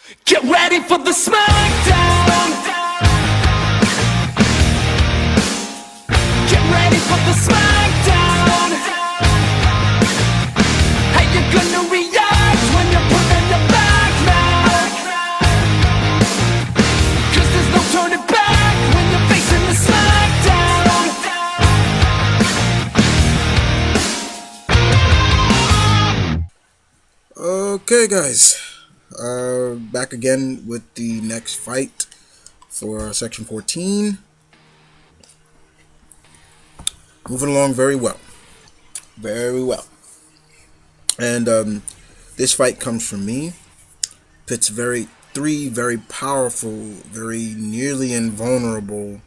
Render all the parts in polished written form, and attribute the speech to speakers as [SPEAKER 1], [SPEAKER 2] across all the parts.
[SPEAKER 1] Get ready for the smackdown. Get ready for the smackdown. How you gonna react when you're put on your back now? 'Cause there's no turning back when you're facing the smackdown.
[SPEAKER 2] Okay, guys. Back again with the next fight for Section 14. Moving along very well. Very well. And this fight comes from me. Pits three very powerful, very nearly invulnerable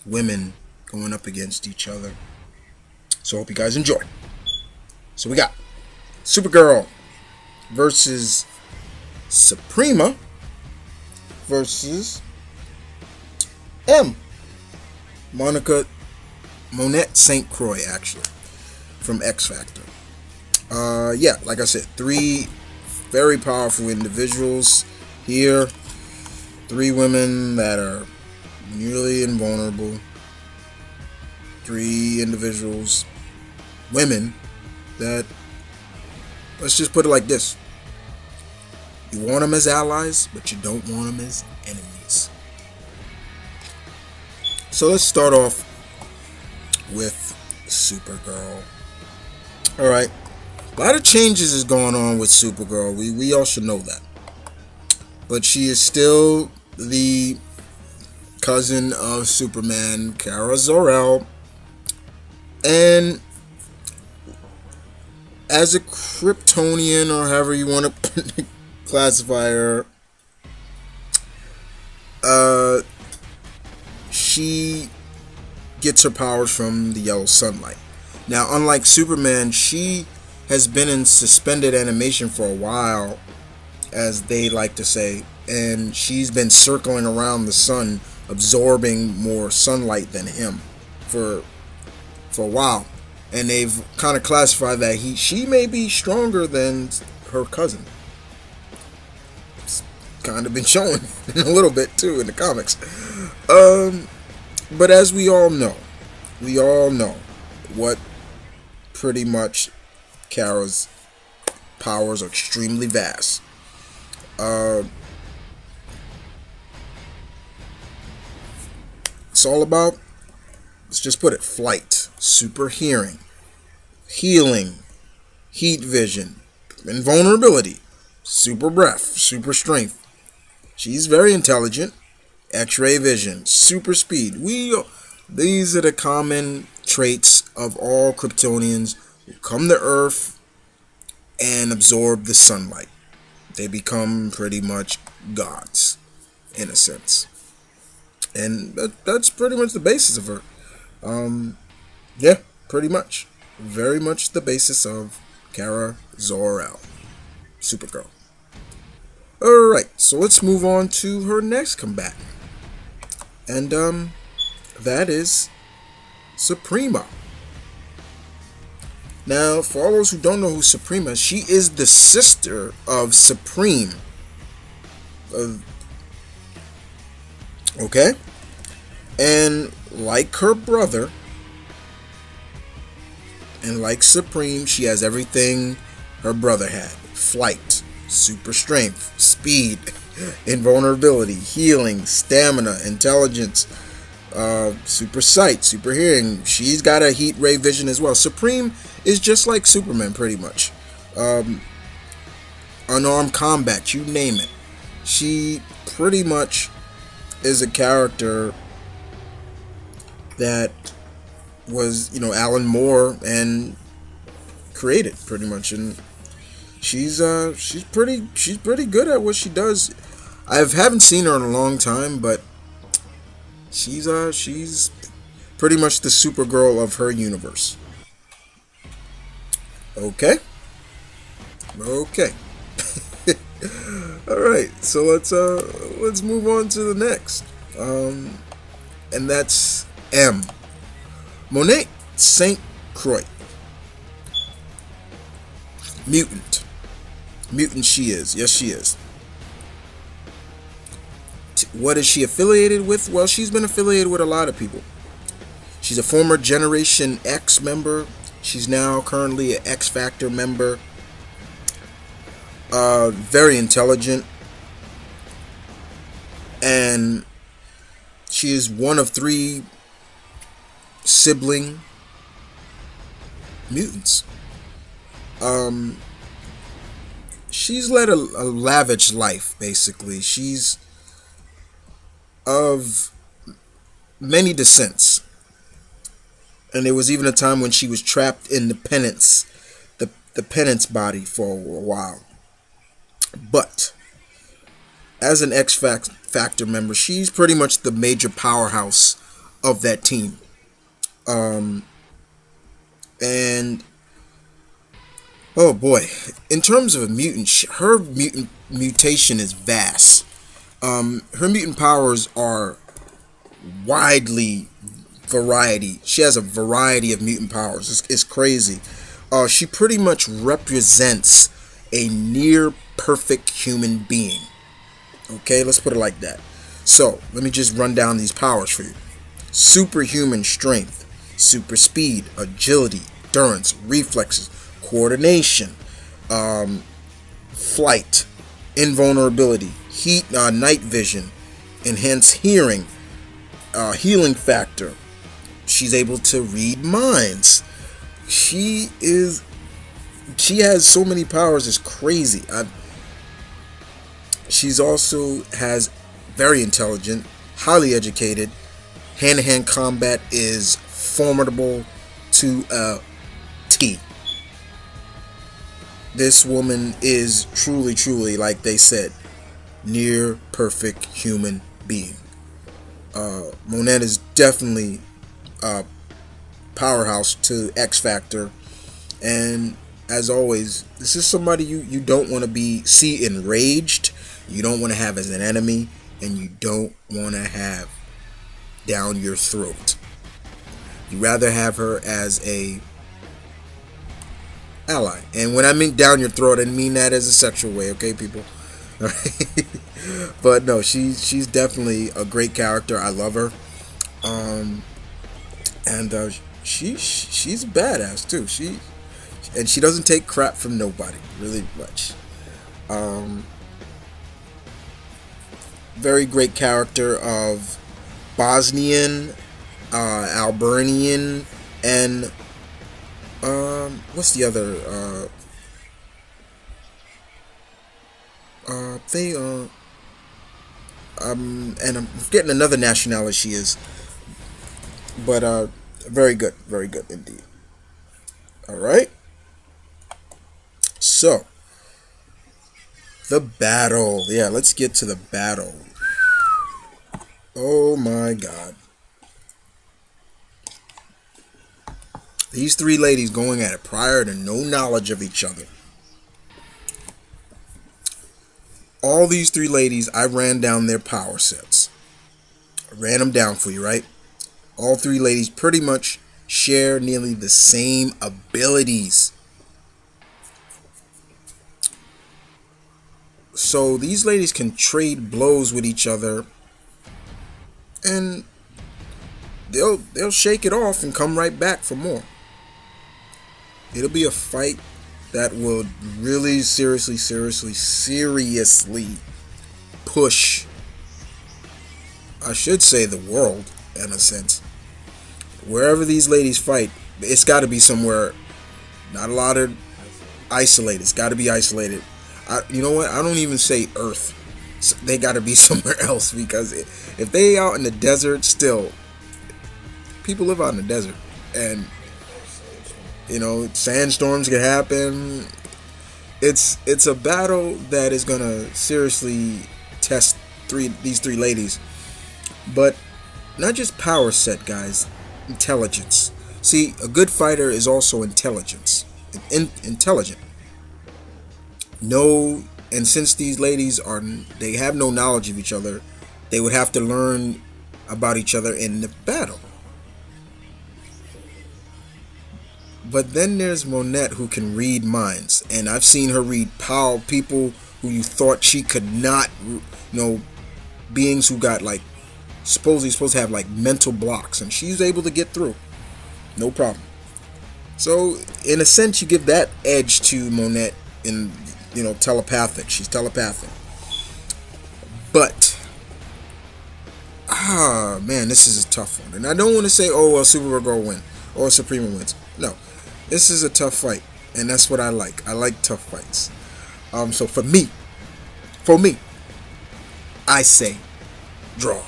[SPEAKER 2] women going up against each other. So I hope you guys enjoy. So we got Supergirl versus Suprema versus Monette St. Croix, actually, from X Factor. Yeah, like I said, three very powerful individuals here. Three women that are nearly invulnerable. Three individuals, women, that, let's just put it like this. You want them as allies, but you don't want them as enemies. So let's start off with Supergirl. Alright. A lot of changes is going on with Supergirl. We all should know that. But she is still the cousin of Superman, Kara Zor-El. And as a Kryptonian, or however you want to classify her, she gets her powers from the yellow sunlight. Now, unlike Superman, she has been in suspended animation for a while, as they like to say, and she's been circling around the sun, absorbing more sunlight than him for a while. And they've kind of classified that she may be stronger than her cousin. It's kind of been shown a little bit too in the comics. But as we all know what pretty much Kara's powers are extremely vast. It's all about, let's just put it, flight, super hearing, healing, heat vision, invulnerability, super breath, super strength. She's very intelligent. X-ray vision, super speed. These are the common traits of all Kryptonians who come to Earth and absorb the sunlight. They become pretty much gods, in a sense. And that's pretty much the basis of her. Yeah, pretty much. Very much the basis of Kara Zor-El, Supergirl. Alright, so let's move on to her next combatant. And that is Suprema. Now, for all those who don't know who Suprema is, she is the sister of Supreme. Okay? And like her brother, and like Supreme, she has everything her brother had. Flight, super strength, speed, invulnerability, healing, stamina, intelligence, super sight, super hearing. She's got a heat ray vision as well. Supreme is just like Superman, pretty much. Unarmed combat, you name it. She pretty much is a character that was, Alan Moore and created, pretty much, and she's pretty good at what she does. I haven't seen her in a long time, but she's pretty much the Supergirl of her universe. Okay. All right, so let's move on to the next, and that's Monette St. Croix. Mutant she is. Yes, she is. What is she affiliated with? Well, she's been affiliated with a lot of people. She's a former Generation X member. She's now currently an X Factor member. Very intelligent. And she is one of 3 sibling mutants. She's led a lavish life, basically. She's of many descents. And there was even a time when she was trapped in the penance body for a while. But as an X Factor member, she's pretty much the major powerhouse of that team. And oh boy, in terms of a mutant, her mutation is vast. Her mutant powers are widely variety. She has a variety of mutant powers. It's crazy. She pretty much represents a near perfect human being. Okay, let's put it like that. So let me just run down these powers for you. Superhuman strength, super speed, agility, endurance, reflexes, coordination, flight, invulnerability, heat, night vision, enhanced hearing, healing factor. She's able to read minds. She has so many powers. It's crazy. She's also has very intelligent, highly educated. Hand-to-hand combat is formidable to a T. This woman is truly, like they said, near perfect human being. Monette is definitely a powerhouse to X Factor, and as always, this is somebody you don't want to see enraged. You don't want to have as an enemy, and you don't want to have down your throat. You rather have her as a ally. And when I mean down your throat, I mean that as a sexual way, okay, people? But no, she's definitely a great character. I love her. And she's a badass too. She doesn't take crap from nobody, really much. Very great character of Bosnian, Albanian, and what's the other thing? And I'm forgetting another nationality she is, but very good indeed. All right. So the battle. Yeah, let's get to the battle. Oh my God. These 3 ladies going at it prior to no knowledge of each other. All these 3 ladies, I ran down their power sets. I ran them down for you, right? All 3 ladies pretty much share nearly the same abilities. So these ladies can trade blows with each other, and they'll shake it off and come right back for more. It'll be a fight that will really seriously push, I should say, the world, in a sense. Wherever these ladies fight, it's got to be somewhere, not a lot of isolated. It's got to be isolated. You know what? I don't even say Earth. They got to be somewhere else, because if they out in the desert, still, people live out in the desert, and sandstorms can happen. It's a battle that is gonna seriously test these 3 ladies, but not just power set, guys. Intelligence. See, a good fighter is also intelligent. No, and since these ladies they have no knowledge of each other, they would have to learn about each other in the battle. But then there's Monette, who can read minds, and I've seen her read people who you thought she could not, beings who got like supposedly supposed to have like mental blocks, and she's able to get through, no problem. So in a sense, you give that edge to Monette in, telepathic. She's telepathic, but man, this is a tough one, and I don't want to say, oh well, Supergirl win or Suprema wins. No, this is a tough fight, and that's what I like. I like tough fights. So for me, I say draw.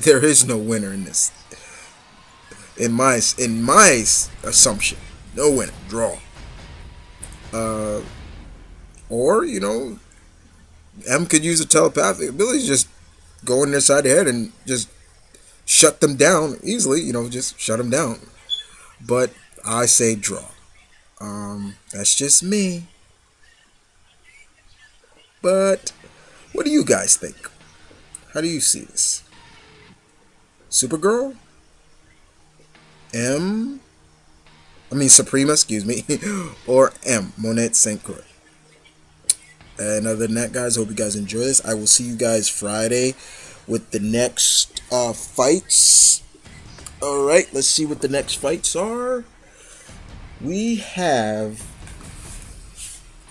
[SPEAKER 2] There is no winner in this. In my assumption, no winner. Draw. Or M could use a telepathic ability to just go in their side of the head and just shut them down easily. Just shut them down. But I say draw. That's just me. But what do you guys think? How do you see this? Supergirl? Suprema, excuse me, or M, Monette St. Croix. And other than that, guys, hope you guys enjoy this. I will see you guys Friday with the next fights. Alright, let's see what the next fights are. We have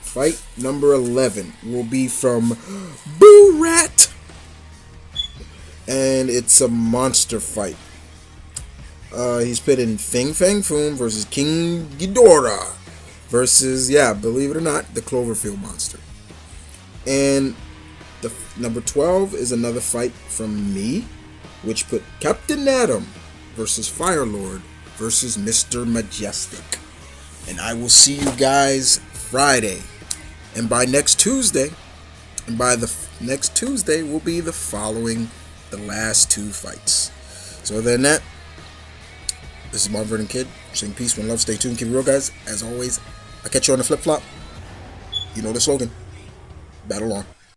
[SPEAKER 2] fight number 11 will be from Boo Rat. And it's a monster fight. He's pitting Fing Fang Foom versus King Ghidorah versus, believe it or not, the Cloverfield monster. And the number 12 is another fight from me, which put Captain Atom versus Firelord versus Mr. Majestic. And I will see you guys Friday. And by next Tuesday, will be the last two fights. So other than that, this is Marvin and Kid saying peace, one love, stay tuned, keep it real, guys. As always, I'll catch you on the flip flop. You know the slogan. Battle on.